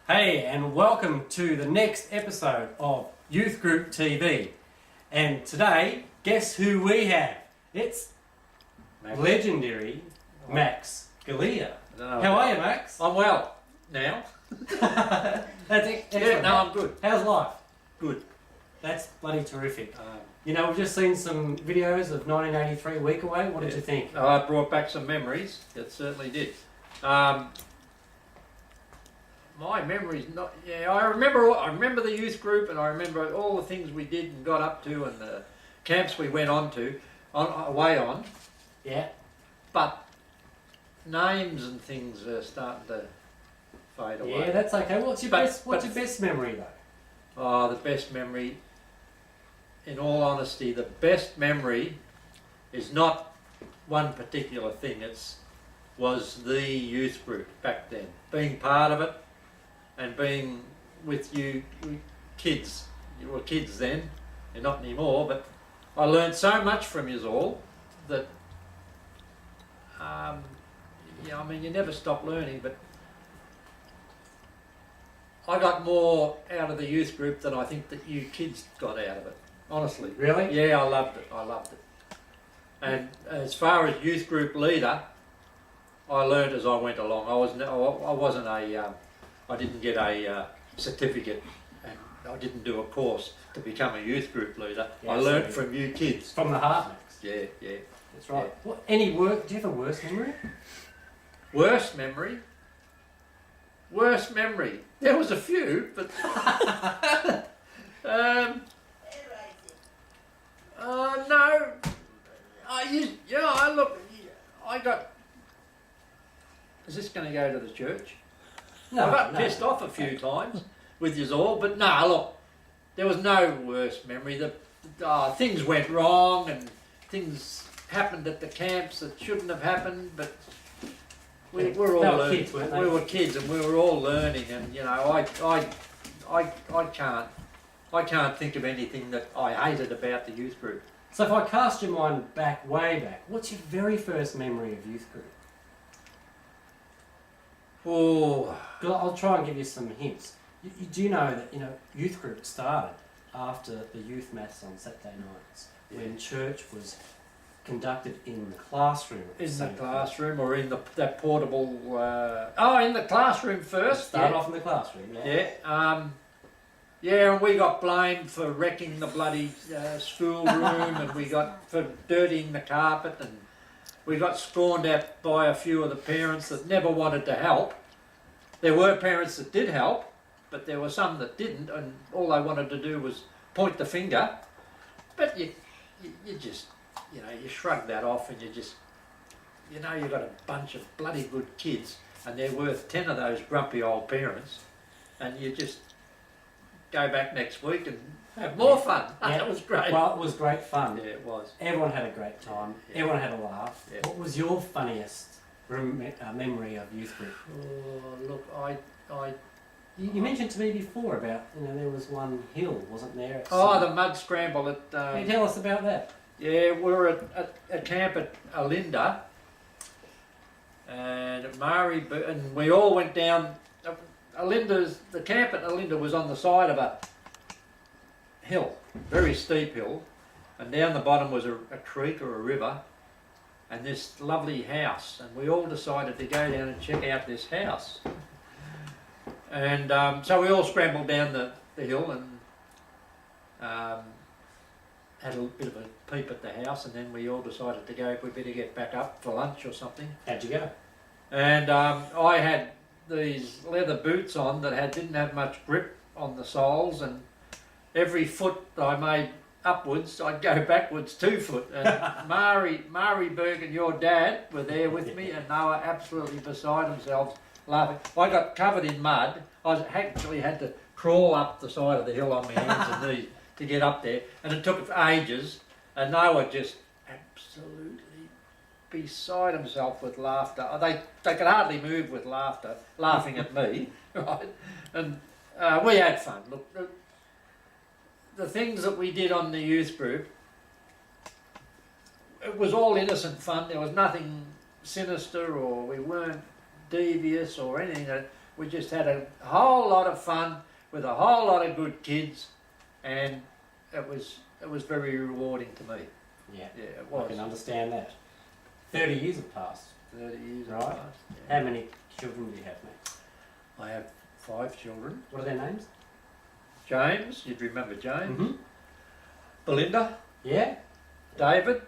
Hey, and welcome to the next episode of Youth Group TV. And today, guess who we have? It's legendary Max Galea. How are you, Max? I'm well now. That's excellent. Yeah, no, I'm good. How's life? Good. That's bloody terrific. You know, we've just seen some videos of 1983, Week Away. What did you think? I brought back some memories. It certainly did. My memories, not. Yeah, I remember the youth group, and I remember all the things we did and got up to, and the camps we went away on. Yeah. But names and things are starting to fade away. Yeah, that's okay. What's your best memory though? Oh, the best memory. In all honesty, the best memory is not one particular thing. Was the youth group back then. Being part of it and being with you kids. You were kids then, and not anymore, but I learned so much from you all that, you never stop learning, but I got more out of the youth group than I think that you kids got out of it. Honestly. Really? Yeah, I loved it. And as far as youth group leader, I learned as I went along. I didn't get a certificate, and I didn't do a course to become a youth group leader. Yeah, I learned from you kids. From the heart, Max. Yeah. That's right. Yeah. Do you have a worst memory? Worst memory? Worst memory? There was a few, but no. Is this going to go to the church? No. I got pissed off a few times with you all, but no, look, there was no worst memory. Things went wrong and things happened at the camps that shouldn't have happened, but we were all learning. Kids, weren't they? We were kids and we were all learning, and I can't think of anything that I hated about the youth group. So if I cast your mind way back, what's your very first memory of youth group? Oh, I'll try and give you some hints. You do know that youth group started after the youth mass on Saturday nights, when church was conducted in the classroom. In the classroom or in that portable? In the classroom first. Start off in the classroom. Yeah. Yeah, and we got blamed for wrecking the bloody schoolroom, and we got for dirtying the carpet, and we got scorned at by a few of the parents that never wanted to help. There were parents that did help, but there were some that didn't, and all they wanted to do was point the finger. But you just, you shrug that off, and you just, you've got a bunch of bloody good kids, and they're worth 10 of those grumpy old parents, and you just go back next week and have more fun. Yeah. That was great. Well, it was great fun. Yeah, it was. Everyone had a great time. Yeah. Everyone had a laugh. Yeah. What was your funniest memory of youth group? Oh, look, You mentioned to me before about there was one hill, wasn't there? the mud scramble at. Can you tell us about that? Yeah, we were at a camp at Alinda, and and we all went down. The camp at Alinda was on the side of a hill, very steep hill, and down the bottom was a creek or a river, and this lovely house, and we all decided to go down and check out this house. And so we all scrambled down the hill and had a bit of a peep at the house, and then we all decided to go, we better get back up for lunch or something. How'd you go? And I had these leather boots on that didn't have much grip on the soles, and every foot I made upwards, I'd go backwards 2 foot. And Mari Berg and your dad were there with me, and they were absolutely beside themselves laughing. I got covered in mud. I actually had to crawl up the side of the hill on my hands and knees to get up there, and it took ages, and they were just absolutely beside themselves with laughter. They could hardly move with laughter, laughing at me, right? And we had fun. Look, the things that we did on the youth group, it was all innocent fun. There was nothing sinister, or we weren't devious or anything. We just had a whole lot of fun with a whole lot of good kids, and it was very rewarding to me. Yeah, Yeah, it was. I can understand that. 30 years have passed. 30 years Right. have passed. Yeah. How many children do you have, Max? I have 5 children. What are their names? James, you'd remember James. Mm-hmm. Belinda, Yeah? David,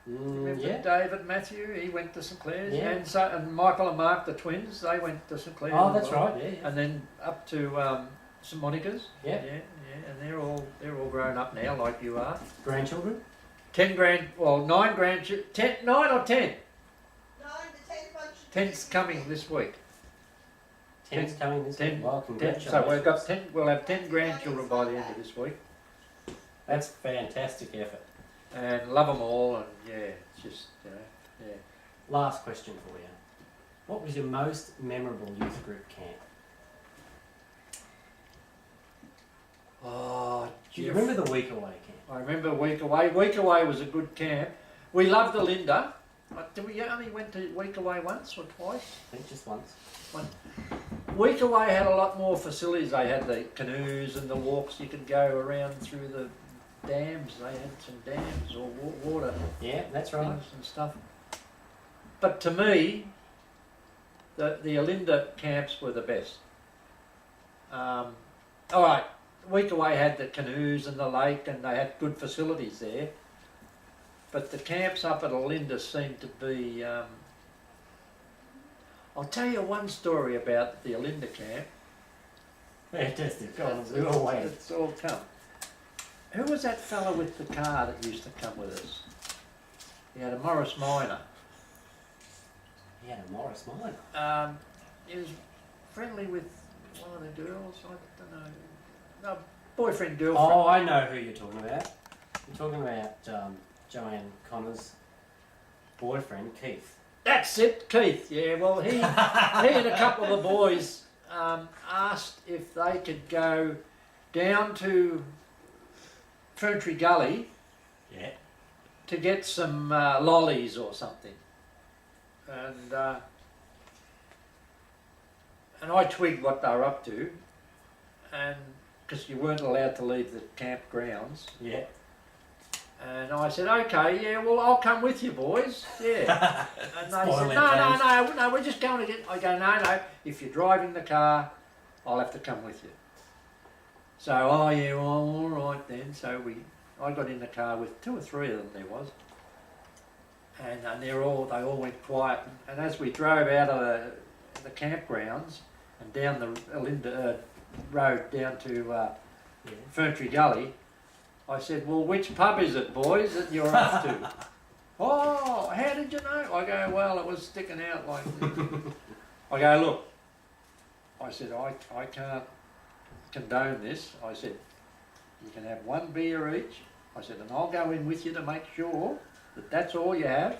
remember yeah. David, Matthew, he went to St Clares. Yeah. And Michael and Mark, the twins, they went to St Clares. Oh, as that's well. right, yeah. And then up to St Monica's. Yeah. Yeah, and they're all grown up now, like you are. Grandchildren? 9 grandchildren. 9 or 10? 9, the 10th one should 10's coming this week. 10's coming this week. Well, 10. congratulations. So we've got 10. We'll have 10 grandchildren by the end of this week, That's fantastic effort. and love them all. And yeah, it's just yeah. Last question for you. What was your most memorable youth group camp? Oh, Do you remember the week away camp? I remember Week Away. Week Away was a good camp. We loved the Linda. Did we only went to Week Away once or twice? I think just once. Week Away had a lot more facilities. They had the canoes and the walks. You could go around through the dams. They had some dams or water Yeah, that's right. things and stuff. But to me, the Olinda camps were the best. All right, Week Away had the canoes and the lake, and they had good facilities there. But the camps up at Olinda seemed to be. I'll tell you one story about the Olinda camp. Fantastic. Go on, we were waiting. It's all come. Who was that fella with the car that used to come with us? He had a Morris Minor. He had a Morris Minor. He was friendly with one of the girls. I don't know. No, boyfriend, girlfriend. Oh, I know who you're talking about. You're talking about Joanne Connor's boyfriend, Keith. That's it, Keith. Yeah, well, he and a couple of the boys asked if they could go down to Ferntree Gully Yeah. to get some lollies or something. And I twigged what they were up to, and because you weren't allowed to leave the camp grounds. Yeah. And I said, okay, yeah, well, I'll come with you, boys. Yeah. And they Spoiling said, no, we're just going to get... I go, no, if you're driving the car, I'll have to come with you. So, oh, yeah, well, all right then. So I got in the car with 2 or 3 of them there was. And they all went quiet. And as we drove out of the campgrounds and down the Olinda road down to Ferntree Gully, I said, well, which pub is it, boys, that you're off to? Oh, how did you know? I go, well, it was sticking out like this. I go, look, I said, I can't condone this. I said, you can have 1 beer each. I said, and I'll go in with you to make sure that that's all you have.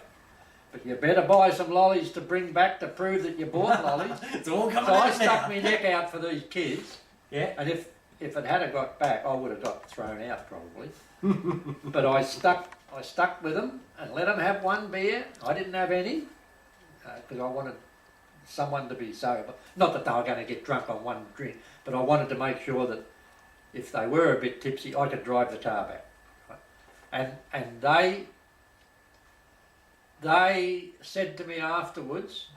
But you better buy some lollies to bring back to prove that you bought lollies. It's all coming So I out stuck now. my neck out for these kids. Yeah. And if it had got back, I would have got thrown out probably. But I stuck with them and let them have 1 beer. I didn't have any because I wanted someone to be sober. Not that they were going to get drunk on 1 drink, but I wanted to make sure that if they were a bit tipsy, I could drive the car back. Right? And they said to me afterwards,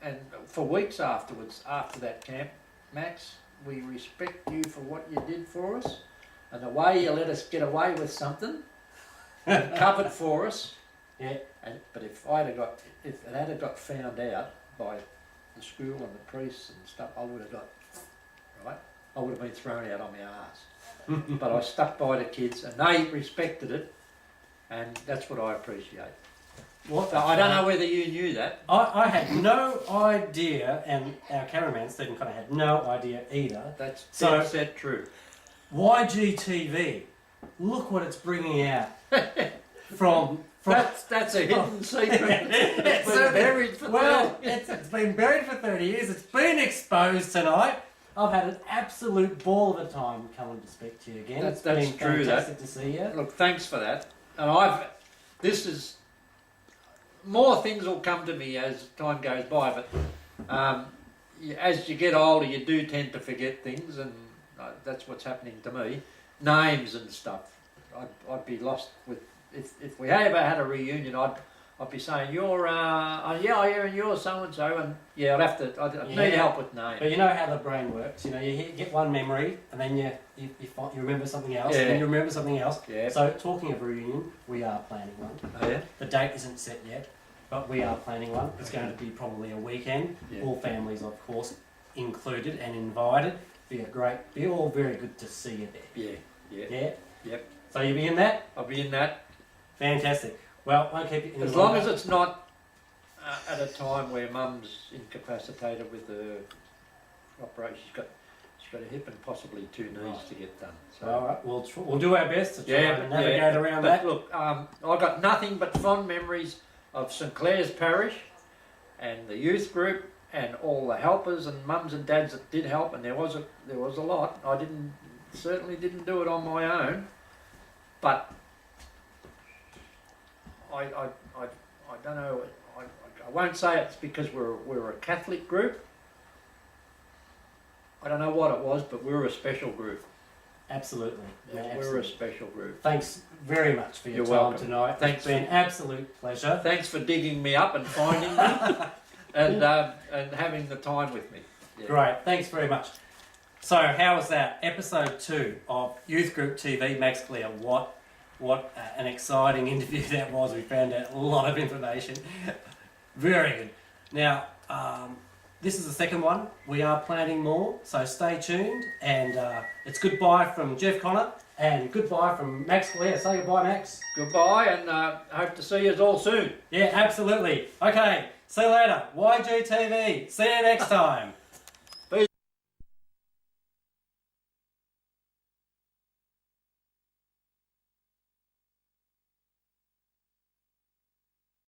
and for weeks afterwards, after that camp, Max, we respect you for what you did for us and the way you let us get away with something and covered for us. Yeah. But if it had got found out by the school and the priests and stuff, I would have been thrown out on my arse. But I stuck by the kids and they respected it, and that's what I appreciate. What So I don't know whether you knew that. I had no idea, and our cameraman Stephen Connor had no idea either. That's So- dead true. YGTV, look what it's bringing out from That's a hidden secret. It's been buried for 30 years. it's been buried for 30 years. It's been exposed tonight. I've had an absolute ball of a time coming to speak to you again. That's been true, fantastic to see you. Look, thanks for that. And this is, more things will come to me as time goes by, but as you get older, you do tend to forget things, and that's what's happening to me. Names and stuff. I'd be lost with if we ever had a reunion. I'd be saying you're you're so and so, and yeah, I'd need help with names. But you know how the brain works. You know, you get one memory, and then you remember something else, and then you remember something else. Yeah. So talking of a reunion, we are planning one. Oh, yeah? The date isn't set yet, but we are planning one. It's going to be probably a weekend. Yeah. All families, of course, included and invited. Be all very good to see you there. Yeah. Yeah. Yep. So you'll be in that? I'll be in that. Fantastic. Well, won't keep you in As long as it's not at a time where Mum's incapacitated with the operation. She's got a hip and possibly 2 knees to get done. So. All right, we'll do our best to try and navigate around that. Look, I got nothing but fond memories of St Clares Parish and the youth group and all the helpers and mums and dads that did help, and there was a lot. I certainly didn't do it on my own, but I don't know. I won't say it's because we're a Catholic group. I don't know what it was, but we're a special group. Absolutely. Yeah, Yeah, we're a special group. Thanks very much for your You're time welcome. tonight. Thanks. It's been an absolute pleasure. Thanks for digging me up and finding me, and having the time with me. Yeah. Great. Thanks very much. So, how was that? Episode 2 of Youth Group TV, Max Galea. What an exciting interview that was. We found out a lot of information. Very good. Now, this is the second one. We are planning more, so stay tuned. And it's goodbye from Geoff Connor and goodbye from Max Galea. Say goodbye, Max. Goodbye, and hope to see you all soon. Yeah, absolutely. Okay, see you later. YGTV. See you next time.